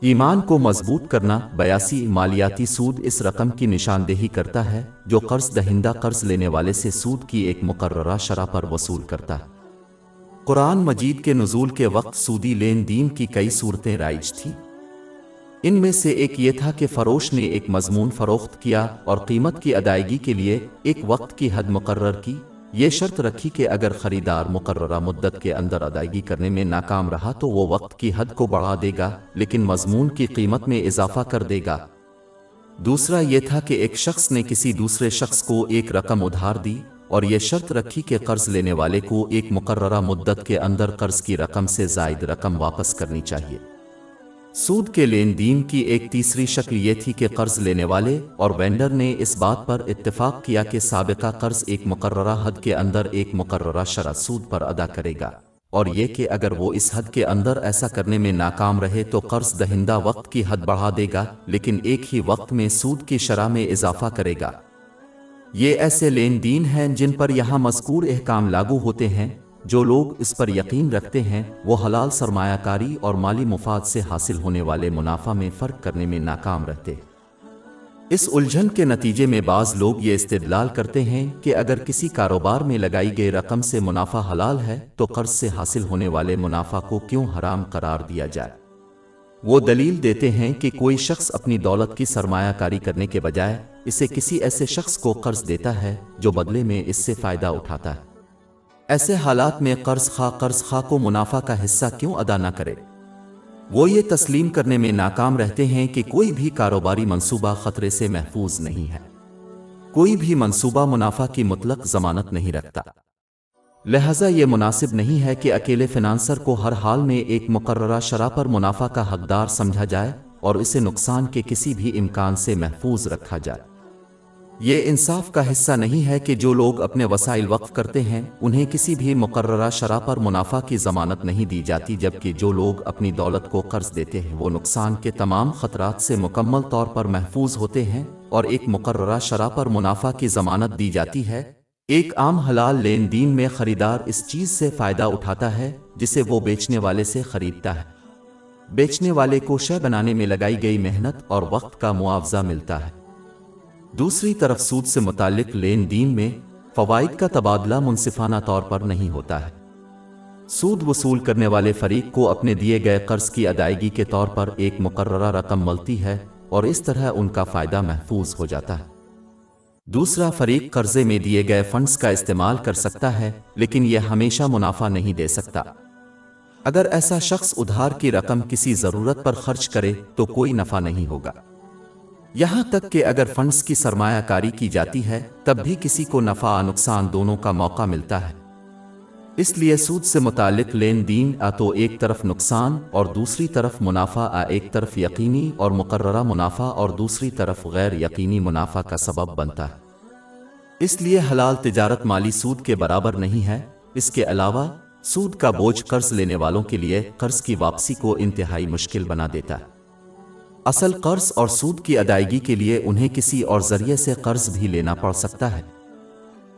ایمان کو مضبوط کرنا 82 مالیاتی سود اس رقم کی نشاندہی کرتا ہے جو قرض دہندہ قرض لینے والے سے سود کی ایک مقررہ شرح پر وصول کرتا ہے۔ قرآن مجید کے نزول کے وقت سودی لین دین کی کئی صورتیں رائج تھیں۔ ان میں سے ایک یہ تھا کہ فروش نے ایک مضمون فروخت کیا اور قیمت کی ادائیگی کے لیے ایک وقت کی حد مقرر کی، یہ شرط رکھی کہ اگر خریدار مقررہ مدت کے اندر ادائیگی کرنے میں ناکام رہا تو وہ وقت کی حد کو بڑھا دے گا لیکن مضمون کی قیمت میں اضافہ کر دے گا۔ دوسرا یہ تھا کہ ایک شخص نے کسی دوسرے شخص کو ایک رقم ادھار دی اور یہ شرط رکھی کہ قرض لینے والے کو ایک مقررہ مدت کے اندر قرض کی رقم سے زائد رقم واپس کرنی چاہیے۔ سود کے لین دین کی ایک تیسری شکل یہ تھی کہ قرض لینے والے اور وینڈر نے اس بات پر اتفاق کیا کہ سابقہ قرض ایک مقررہ حد کے اندر ایک مقررہ شرح سود پر ادا کرے گا، اور یہ کہ اگر وہ اس حد کے اندر ایسا کرنے میں ناکام رہے تو قرض دہندہ وقت کی حد بڑھا دے گا لیکن ایک ہی وقت میں سود کی شرح میں اضافہ کرے گا۔ یہ ایسے لین دین ہیں جن پر یہاں مذکور احکام لاگو ہوتے ہیں۔ جو لوگ اس پر یقین رکھتے ہیں وہ حلال سرمایہ کاری اور مالی مفاد سے حاصل ہونے والے منافع میں فرق کرنے میں ناکام رہتے۔ اس الجھن کے نتیجے میں بعض لوگ یہ استدلال کرتے ہیں کہ اگر کسی کاروبار میں لگائی گئی رقم سے منافع حلال ہے تو قرض سے حاصل ہونے والے منافع کو کیوں حرام قرار دیا جائے؟ وہ دلیل دیتے ہیں کہ کوئی شخص اپنی دولت کی سرمایہ کاری کرنے کے بجائے اسے کسی ایسے شخص کو قرض دیتا ہے جو بدلے میں اس سے فائدہ اٹھاتا ہے۔ ایسے حالات میں قرض خواہ کو منافع کا حصہ کیوں ادا نہ کرے؟ وہ یہ تسلیم کرنے میں ناکام رہتے ہیں کہ کوئی بھی کاروباری منصوبہ خطرے سے محفوظ نہیں ہے۔ کوئی بھی منصوبہ منافع کی مطلق ضمانت نہیں رکھتا، لہذا یہ مناسب نہیں ہے کہ اکیلے فنانسر کو ہر حال میں ایک مقررہ شرح پر منافع کا حقدار سمجھا جائے اور اسے نقصان کے کسی بھی امکان سے محفوظ رکھا جائے۔ یہ انصاف کا حصہ نہیں ہے کہ جو لوگ اپنے وسائل وقف کرتے ہیں انہیں کسی بھی مقررہ شرح پر منافع کی ضمانت نہیں دی جاتی، جبکہ جو لوگ اپنی دولت کو قرض دیتے ہیں وہ نقصان کے تمام خطرات سے مکمل طور پر محفوظ ہوتے ہیں اور ایک مقررہ شرح پر منافع کی ضمانت دی جاتی ہے۔ ایک عام حلال لین دین میں خریدار اس چیز سے فائدہ اٹھاتا ہے جسے وہ بیچنے والے سے خریدتا ہے۔ بیچنے والے کو شے بنانے میں لگائی گئی محنت اور وقت کا معاوضہ ملتا ہے۔ دوسری طرف سود سے متعلق لین دین میں فوائد کا تبادلہ منصفانہ طور پر نہیں ہوتا ہے۔ سود وصول کرنے والے فریق کو اپنے دیے گئے قرض کی ادائیگی کے طور پر ایک مقررہ رقم ملتی ہے اور اس طرح ان کا فائدہ محفوظ ہو جاتا ہے۔ دوسرا فریق قرضے میں دیے گئے فنڈز کا استعمال کر سکتا ہے لیکن یہ ہمیشہ منافع نہیں دے سکتا۔ اگر ایسا شخص ادھار کی رقم کسی ضرورت پر خرچ کرے تو کوئی نفع نہیں ہوگا، یہاں تک کہ اگر فنڈز کی سرمایہ کاری کی جاتی ہے تب بھی کسی کو نفع نقصان دونوں کا موقع ملتا ہے۔ اس لیے سود سے متعلق لین دین تو ایک طرف نقصان اور دوسری طرف منافع، ایک طرف یقینی اور مقررہ منافع اور دوسری طرف غیر یقینی منافع کا سبب بنتا ہے۔ اس لیے حلال تجارت مالی سود کے برابر نہیں ہے۔ اس کے علاوہ سود کا بوجھ قرض لینے والوں کے لیے قرض کی واپسی کو انتہائی مشکل بنا دیتا ہے۔ اصل قرض اور سود کی ادائیگی کے لیے انہیں کسی اور ذریعے سے قرض بھی لینا پڑ سکتا ہے۔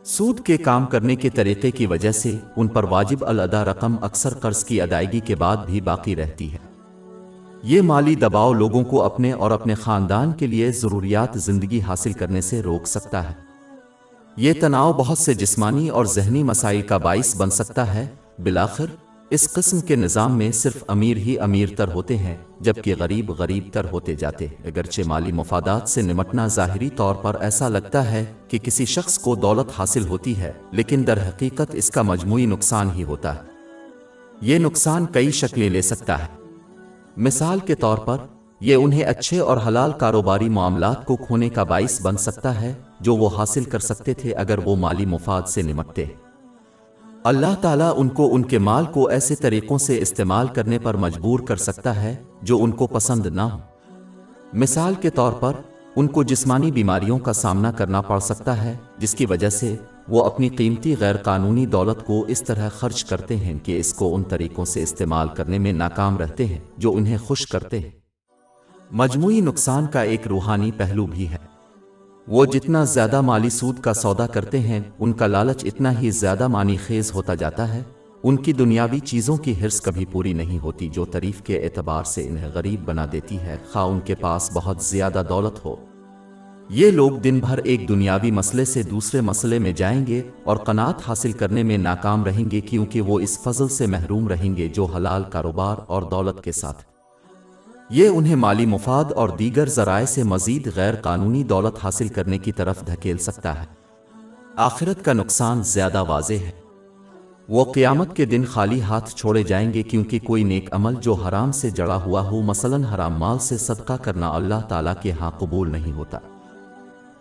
سود کے کام کرنے کے طریقے کی وجہ سے ان پر واجب الادا رقم اکثر قرض کی ادائیگی کے بعد بھی باقی رہتی ہے۔ یہ مالی دباؤ لوگوں کو اپنے اور اپنے خاندان کے لیے ضروریات زندگی حاصل کرنے سے روک سکتا ہے۔ یہ تناؤ بہت سے جسمانی اور ذہنی مسائل کا باعث بن سکتا ہے۔ بالآخر اس قسم کے نظام میں صرف امیر ہی امیر تر ہوتے ہیں جبکہ غریب غریب تر ہوتے جاتے ہیں۔ اگرچہ مالی مفادات سے نمٹنا ظاہری طور پر ایسا لگتا ہے کہ کسی شخص کو دولت حاصل ہوتی ہے لیکن در حقیقت اس کا مجموعی نقصان ہی ہوتا ہے۔ یہ نقصان کئی شکلیں لے سکتا ہے۔ مثال کے طور پر یہ انہیں اچھے اور حلال کاروباری معاملات کو کھونے کا باعث بن سکتا ہے جو وہ حاصل کر سکتے تھے اگر وہ مالی مفاد سے نمٹتے۔ اللہ تعالیٰ ان کو ان کے مال کو ایسے طریقوں سے استعمال کرنے پر مجبور کر سکتا ہے جو ان کو پسند نہ ہو۔ مثال کے طور پر ان کو جسمانی بیماریوں کا سامنا کرنا پڑ سکتا ہے جس کی وجہ سے وہ اپنی قیمتی غیر قانونی دولت کو اس طرح خرچ کرتے ہیں کہ اس کو ان طریقوں سے استعمال کرنے میں ناکام رہتے ہیں جو انہیں خوش کرتے ہیں۔ مجموعی نقصان کا ایک روحانی پہلو بھی ہے۔ وہ جتنا زیادہ مالی سود کا سودا کرتے ہیں ان کا لالچ اتنا ہی زیادہ معنی خیز ہوتا جاتا ہے ان کی دنیاوی چیزوں کی حرص کبھی پوری نہیں ہوتی جو تعریف کے اعتبار سے انہیں غریب بنا دیتی ہے، خواہ ان کے پاس بہت زیادہ دولت ہو۔ یہ لوگ دن بھر ایک دنیاوی مسئلے سے دوسرے مسئلے میں جائیں گے اور قناعت حاصل کرنے میں ناکام رہیں گے، کیونکہ وہ اس فضل سے محروم رہیں گے جو حلال کاروبار اور دولت کے ساتھ۔ یہ انہیں مالی مفاد اور دیگر ذرائع سے مزید غیر قانونی دولت حاصل کرنے کی طرف دھکیل سکتا ہے۔ آخرت کا نقصان زیادہ واضح ہے۔ وہ قیامت کے دن خالی ہاتھ چھوڑے جائیں گے، کیونکہ کوئی نیک عمل جو حرام سے جڑا ہوا ہو، مثلاً حرام مال سے صدقہ کرنا، اللہ تعالیٰ کے ہاں قبول نہیں ہوتا۔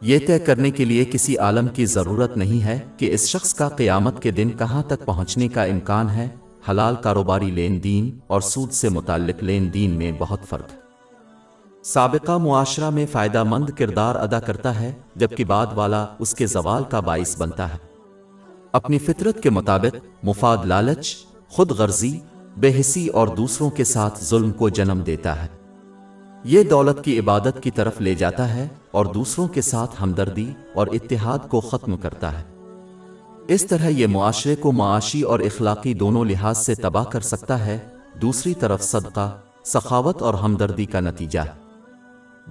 یہ طے کرنے کے لیے کسی عالم کی ضرورت نہیں ہے کہ اس شخص کا قیامت کے دن کہاں تک پہنچنے کا امکان ہے۔ حلال کاروباری لین دین اور سود سے متعلق لین دین میں بہت فرق ہے۔ سابقہ معاشرہ میں فائدہ مند کردار ادا کرتا ہے، جبکہ بعد والا اس کے زوال کا باعث بنتا ہے۔ اپنی فطرت کے مطابق مفاد لالچ، خود غرضی، بے حسی اور دوسروں کے ساتھ ظلم کو جنم دیتا ہے۔ یہ دولت کی عبادت کی طرف لے جاتا ہے اور دوسروں کے ساتھ ہمدردی اور اتحاد کو ختم کرتا ہے۔ اس طرح یہ معاشرے کو معاشی اور اخلاقی دونوں لحاظ سے تباہ کر سکتا ہے۔ دوسری طرف صدقہ، سخاوت اور ہمدردی کا نتیجہ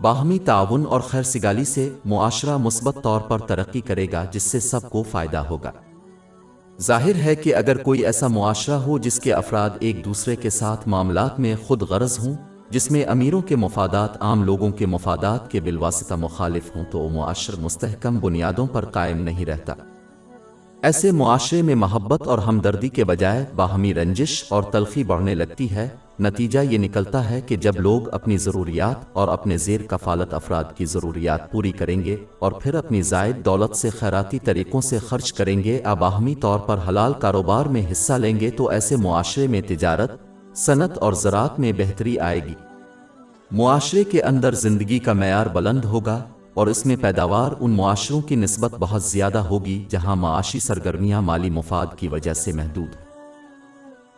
باہمی تعاون اور خیر سگالی سے معاشرہ مثبت طور پر ترقی کرے گا، جس سے سب کو فائدہ ہوگا۔ ظاہر ہے کہ اگر کوئی ایسا معاشرہ ہو جس کے افراد ایک دوسرے کے ساتھ معاملات میں خود غرض ہوں، جس میں امیروں کے مفادات عام لوگوں کے مفادات کے بالواسطہ مخالف ہوں، تو وہ معاشرہ مستحکم بنیادوں پر قائم نہیں رہتا۔ ایسے معاشرے میں محبت اور ہمدردی کے بجائے باہمی رنجش اور تلخی بڑھنے لگتی ہے۔ نتیجہ یہ نکلتا ہے کہ جب لوگ اپنی ضروریات اور اپنے زیر کفالت افراد کی ضروریات پوری کریں گے اور پھر اپنی زائد دولت سے خیراتی طریقوں سے خرچ کریں گے، باہمی طور پر حلال کاروبار میں حصہ لیں گے، تو ایسے معاشرے میں تجارت، صنعت اور زراعت میں بہتری آئے گی۔ معاشرے کے اندر زندگی کا معیار بلند ہوگا اور اس میں پیداوار ان معاشروں کی نسبت بہت زیادہ ہوگی جہاں معاشی سرگرمیاں مالی مفاد کی وجہ سے محدود ہیں۔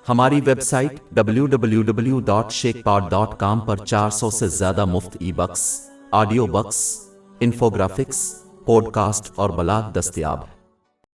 ہماری ویب سائٹ www.sheikhpod.com پر 400 سے زیادہ مفت e books, audio books, infographics, podcast اور بلاگ دستیاب ہے۔